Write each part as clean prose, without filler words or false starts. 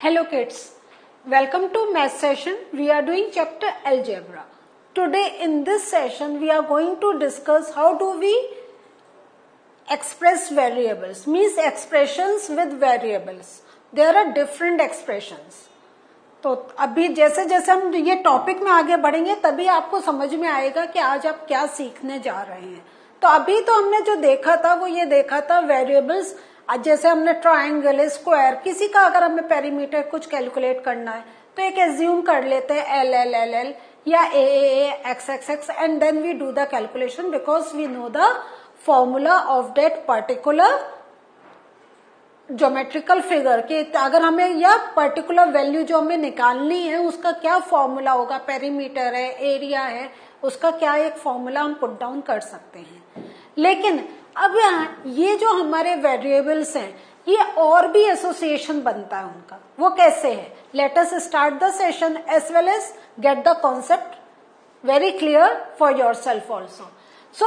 Hello kids, welcome to math session. We are doing chapter algebra. Today in this session we are going to discuss how do we express variables, means expressions with variables. There are different expressions. तो अभी जैसे जैसे हम ये topic में आगे बढ़ेंगे तभी आपको समझ में आएगा कि आज आप क्या सीखने जा रहे हैं. तो अभी तो हमने जो देखा था वो ये देखा था वेरिएबल्स. जैसे हमने ट्राइंगल, स्क्वायर, किसी का अगर हमें पेरीमीटर कुछ कैलकुलेट करना है तो एक एज्यूम कर लेते हैं एल एल एल एल या A X X X and then we do the calculation because we know the formula of that particular geometrical figure कि अगर हमें या पर्टिकुलर वैल्यू जो हमें निकालनी है उसका क्या फॉर्मूला होगा, पेरीमीटर है, एरिया है, उसका क्या एक फॉर्मूला हम पुट डाउन कर सकते हैं. लेकिन अब यहाँ ये जो हमारे वेरिएबल्स हैं ये और भी एसोसिएशन बनता है उनका. वो कैसे है? Let us start the session as well as get the concept very clear for yourself also. So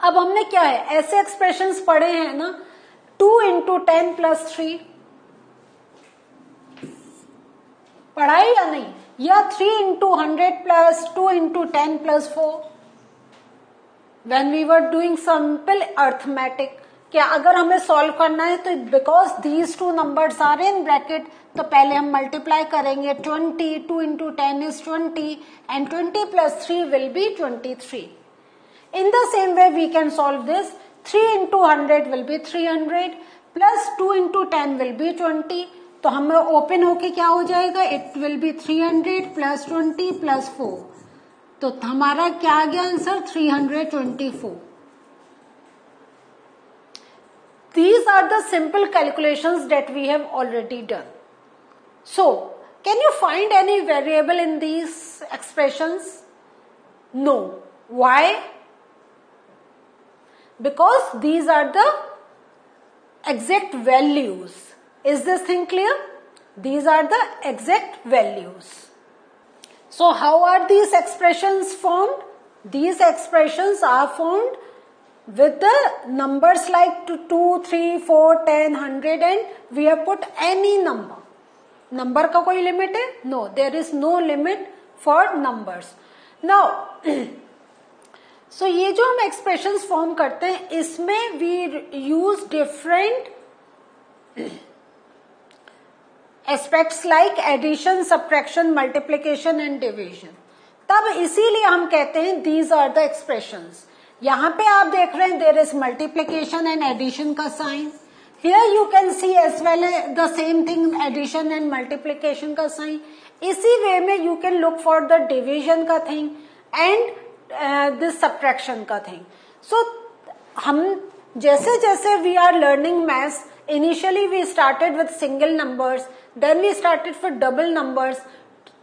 अब हमने क्या है ऐसे एक्सप्रेशंस पढ़े हैं ना, 2 into 10 plus 3 पढ़ा है या नहीं, या 3 into 100 plus 2 into 10 plus 4 when we were doing simple arithmetic. क्या अगर हमें सॉल्व करना है तो because these two numbers are in bracket तो पहले हम मल्टीप्लाई करेंगे 20, 2 into 10 is 20 and 20 plus 3 will be 23. In the same way we can solve this. 3 into 100 will be 300 plus 2 into 10 will be 20. तो हमें ओपन होके क्या हो जाएगा, it will be 300 plus 20 plus 4. तो हमारा क्या आ गया answer, 324. These are the simple calculations that we have already done. So, can you find any variable in these expressions? No. Why? Because these are the exact values. Is this thing clear? These are the exact values. So how are these expressions formed? These expressions are formed with the numbers like 2, 3, 4, 10, 100 and we have put any number. Number का कोई limit है? No, there is no limit for numbers. Now so ये जो हम expressions form करते हैं इसमें we use different aspects like addition, subtraction, multiplication and division. तब इसीलिए हम कहते हैं these are the expressions. यहाँ पे आप देख रहे हैं there is multiplication and addition का sign. Here you can see as well the same thing, addition and multiplication का sign. इसी way में you can look for the division का thing and this subtraction का thing. So हम जैसे जैसे we are learning maths, initially we started with single numbers, then we started with double numbers,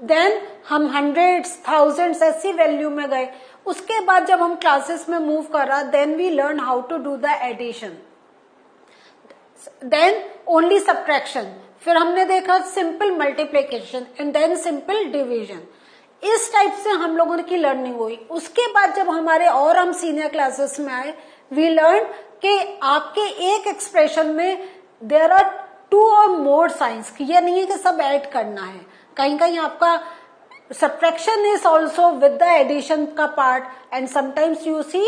then हम hundreds, thousands ऐसी value में गए. उसके बाद जब हम क्लासेस में मूव करा then we learn how to do the addition, then only subtraction, फिर हमने देखा simple multiplication and then simple division. इस टाइप से हम लोगों की लर्निंग हुई. उसके बाद जब हमारे और हम सीनियर क्लासेस में आए वी लर्न कि आपके एक एक्सप्रेशन में there are 2 or more signs. ये नहीं है कि सब ऐड करना है, कहीं कहीं आपका subtraction is also with the addition का part and sometimes you see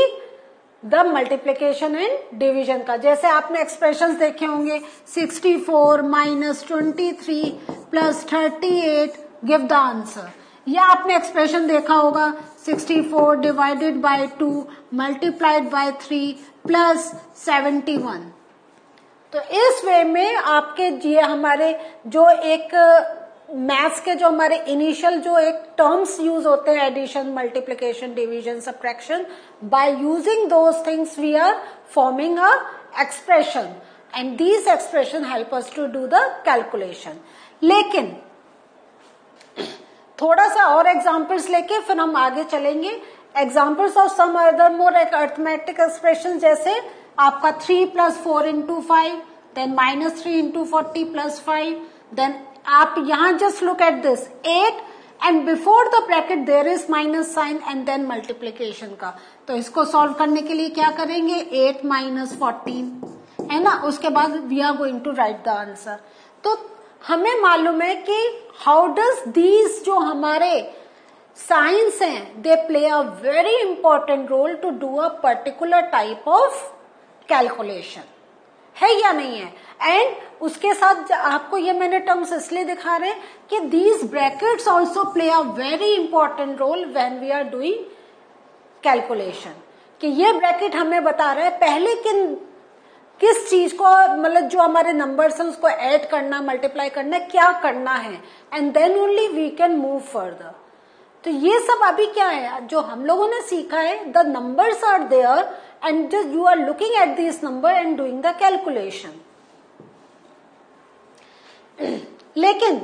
the multiplication and division का. जैसे आपने एक्सप्रेशंस देखे होंगे 64 minus 23 plus 38 give the answer. या आपने एक्सप्रेशन देखा होगा 64 divided by 2 multiplied by 3 plus 71. तो इस वे में आपके ये हमारे जो एक मैथ्स के जो हमारे इनिशियल जो एक टर्म्स यूज होते हैं addition, multiplication, division, subtraction, by using those things we are forming a expression and these expression help us to do the calculation. लेकिन थोड़ा सा और एग्जाम्पल्स लेके फिर हम आगे चलेंगे. Examples of some other more arithmetic expression, जैसे आपका 3 plus 4 into 5, then minus 3 into 40 plus 5, then आप यहाँ just look at this 8 and before the bracket there is minus sign and then multiplication का. तो इसको सॉल्व करने के लिए क्या करेंगे, 8 minus 14 है ना, उसके बाद we are going to write the answer. तो हमें मालूम है कि हाउ डज दीज जो हमारे साइंस हैं they play a very important role to do a particular type of calculation, है या नहीं है। एंड उसके साथ आपको ये मैंने टर्म्स इसलिए दिखा रहे हैं कि these brackets also play a very important role when we are doing calculation, कि ये ब्रैकेट हमें बता रहा है पहले किस चीज को, मतलब जो हमारे नंबर्स हैं उसको ऐड करना, मल्टीप्लाई करना, क्या करना है, and then only we can move further. तो ये सब अभी क्या है जो हम लोगों ने सीखा है, the numbers are there and just you are looking at this number and doing the calculation. लेकिन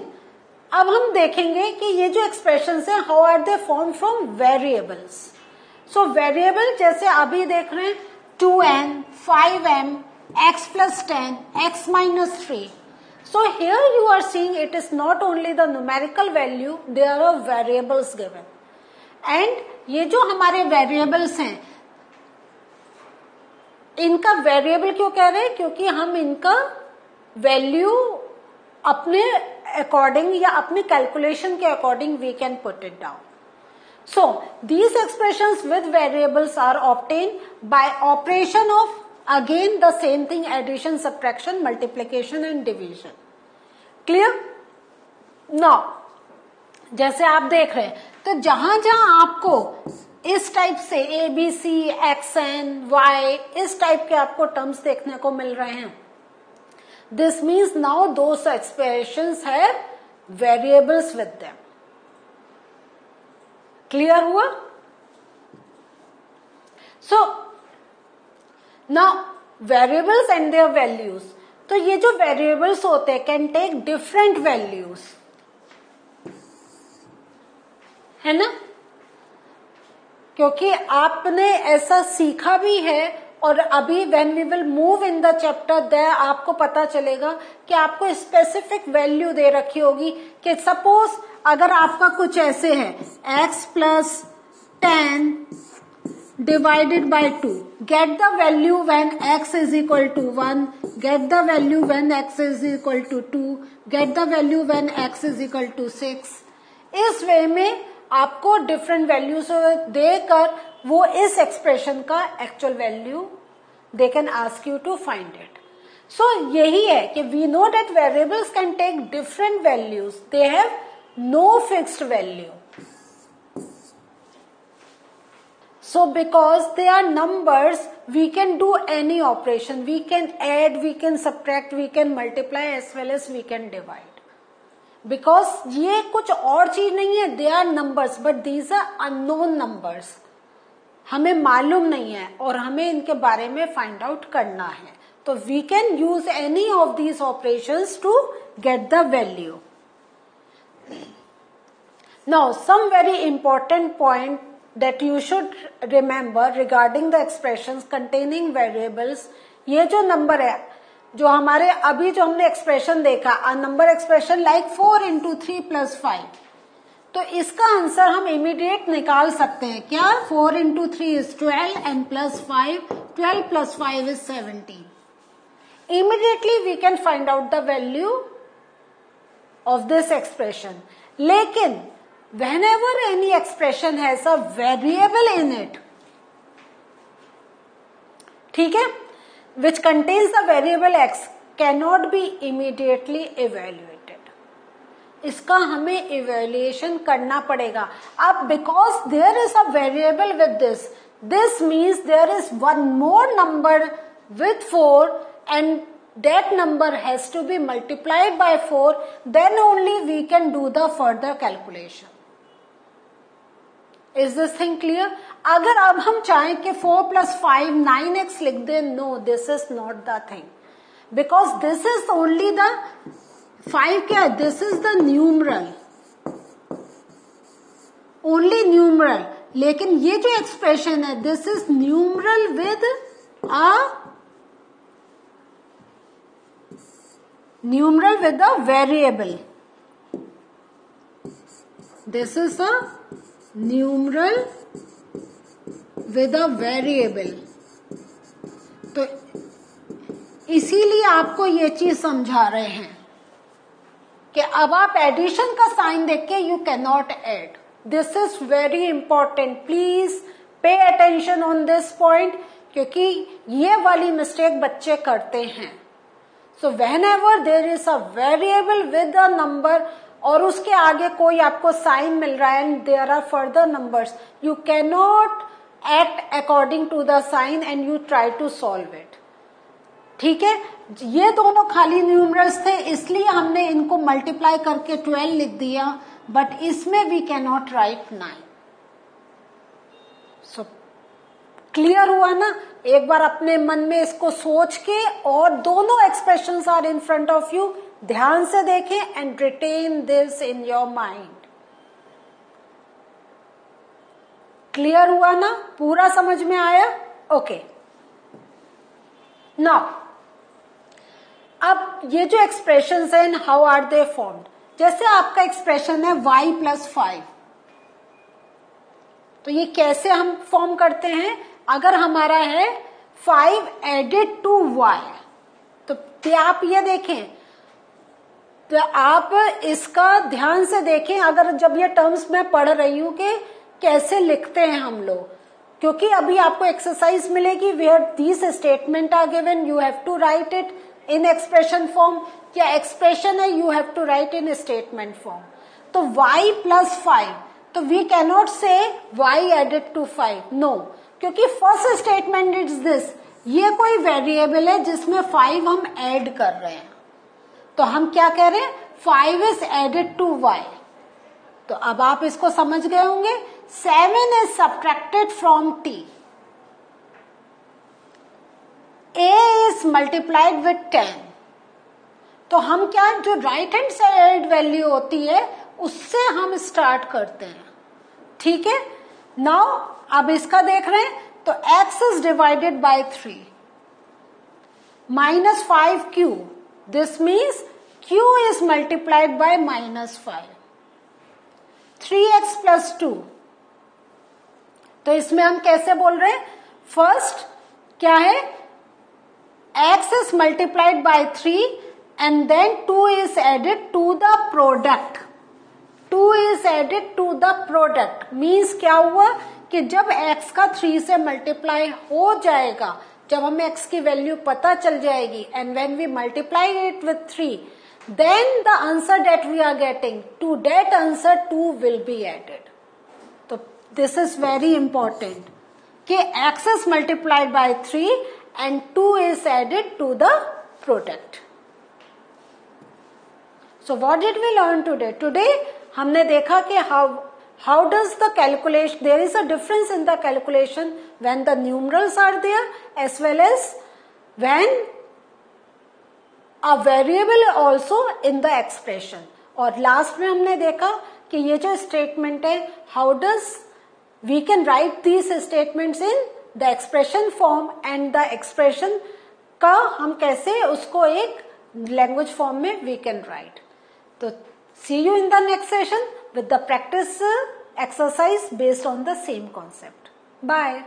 अब हम देखेंगे कि ये जो एक्सप्रेशंस हैं how are they form from variables. So variable जैसे अभी देख रहे हैं 2n, 5m, x plus 10, x minus 3. So here you are seeing it is not only the numerical value, there are variables given. And ये जो हमारे variables हैं, इनका variable क्यों कह रहे हैं? क्योंकि हम इनका value अपने according या अपने calculation के according we can put it down. So these expressions with variables are obtained by operation of again the same thing, addition, subtraction, multiplication and division. Clear? Now जैसे आप देख रहे हैं तो जहां जहां आपको इस टाइप से A B C X N Y इस टाइप के आपको टर्म्स देखने को मिल रहे हैं, this means now those expressions have variables with them. Clear हुआ? So now variables and their values, तो ये जो वेरिएबल्स होते हैं कैन टेक डिफरेंट वैल्यूज, है ना, क्योंकि आपने ऐसा सीखा भी है और अभी when we will move in the chapter there आपको पता चलेगा कि आपको स्पेसिफिक वैल्यू दे रखी होगी कि सपोज अगर आपका कुछ ऐसे है x plus 10 divided by 2, get the value when x is equal to 1, get the value when x is equal to 2, get the value when x is equal to 6। इस वे में आपको डिफरेंट वैल्यूज देकर वो इस एक्सप्रेशन का actual value they can ask you to find it. So यही है कि we know that variables can take different values, they have no fixed value. So because they are numbers, we can do any operation. We can add, we can subtract, we can multiply as well as we can divide. Because ये कुछ और चीज नहीं है, they are numbers, but these are unknown numbers. हमें मालूम नहीं है और हमें इनके बारे में find out करना है, तो we can use any of these operations to get the value. Now, some very important point that you should remember regarding the expressions containing variables, ये जो नंबर है जो हमारे अभी जो हमने एक्सप्रेशन देखा, a number expression like 4 into 3 plus 5, तो इसका आंसर हम इमीडिएट निकाल सकते हैं क्या? 4 into 3 is 12 and plus 5, 12 plus 5 is 17. Immediately we can find out the value of this expression. लेकिन whenever any expression has a variable in it, ठीक है, which contains the variable x cannot be immediately evaluated. इसका हमें evaluation करना पड़ेगा। अब because there is a variable with this means there is one more number with 4 and that number has to be multiplied by 4, then only we can do the further calculation. Is this thing clear? अगर अब हम चाहें कि 4 plus 5 9x लिख दें, no, this is not the thing, because this is only the 5 क्या है, this is the numeral, only numeral, लेकिन ये जो एक्सप्रेशन है this is numeral with a variable. This is a numeral with a variable. तो इसीलिए आपको ये चीज समझा रहे हैं कि अब आप एडिशन का साइन देख के you can not add. This is very important. Please pay attention on this point, क्योंकि ये वाली मिस्टेक बच्चे करते हैं. So whenever there is a variable with a number और उसके आगे कोई आपको साइन मिल रहा है and there are further numbers, you can not act according to the sign and you try to solve it. ठीक है, ये दोनों खाली न्यूमरल्स थे इसलिए हमने इनको मल्टीप्लाई करके 12 लिख दिया, बट इसमें we can not write 9. So clear हुआ ना? एक बार अपने मन में इसको सोच के, और दोनों expressions are in front of you, ध्यान से देखें and retain this in your mind. Clear हुआ ना? पूरा समझ में आया? ओके. नाउ अब ये जो एक्सप्रेशंस हैं, हाउ आर दे फॉर्म्ड? जैसे आपका एक्सप्रेशन है y प्लस 5, तो ये कैसे हम फॉर्म करते हैं? अगर हमारा है 5 एडेड टू y, तो आप ये देखें, तो आप इसका ध्यान से देखें. अगर जब ये टर्म्स मैं पढ़ रही हूं कि कैसे लिखते हैं हम लोग, क्योंकि अभी आपको एक्सरसाइज मिलेगी where these statement are given, you have to write it in expression form, या एक्सप्रेशन है you have to write in statement form. तो y प्लस 5, तो we can not say y added to 5, no, क्योंकि first statement is this, ये कोई variable है जिसमें 5 हम ऐड कर रहे हैं, तो हम क्या कह रहे हैं? 5 इज एडेड टू y. तो अब आप इसको समझ गए होंगे. 7 is subtracted from t. a is multiplied with 10. तो हम क्या, जो राइट हैंड साइड वैल्यू होती है उससे हम स्टार्ट करते हैं. ठीक है. नाउ अब इसका देख रहे हैं, तो x is divided by 3 minus 5q. This means q is multiplied by -5. 3x plus 2. तो इसमें हम कैसे बोल रहे हैं? फर्स्ट क्या है? x is multiplied by 3 and then 2 is added to the product. 2 is added to the product means क्या हुआ कि जब x का 3 से मल्टीप्लाई हो जाएगा, जब हमें x की वैल्यू पता चल जाएगी, and when we multiply it with 3, then the answer that we are getting, to that answer 2 will be added. तो this is very important कि x is multiplied by 3 and 2 is added to the product. So what did we learn today? Today हमने देखा कि how does the calculation, there is a difference in the calculation when the numerals are there as well as when a variable also in the expression. और last में हमने देखा कि ये जो स्टेटमेंट है, how does we can write these statements in the expression form and the expression का हम कैसे उसको एक language form में we can write. तो see you in the next session with the practice exercise based on the same concept. Bye.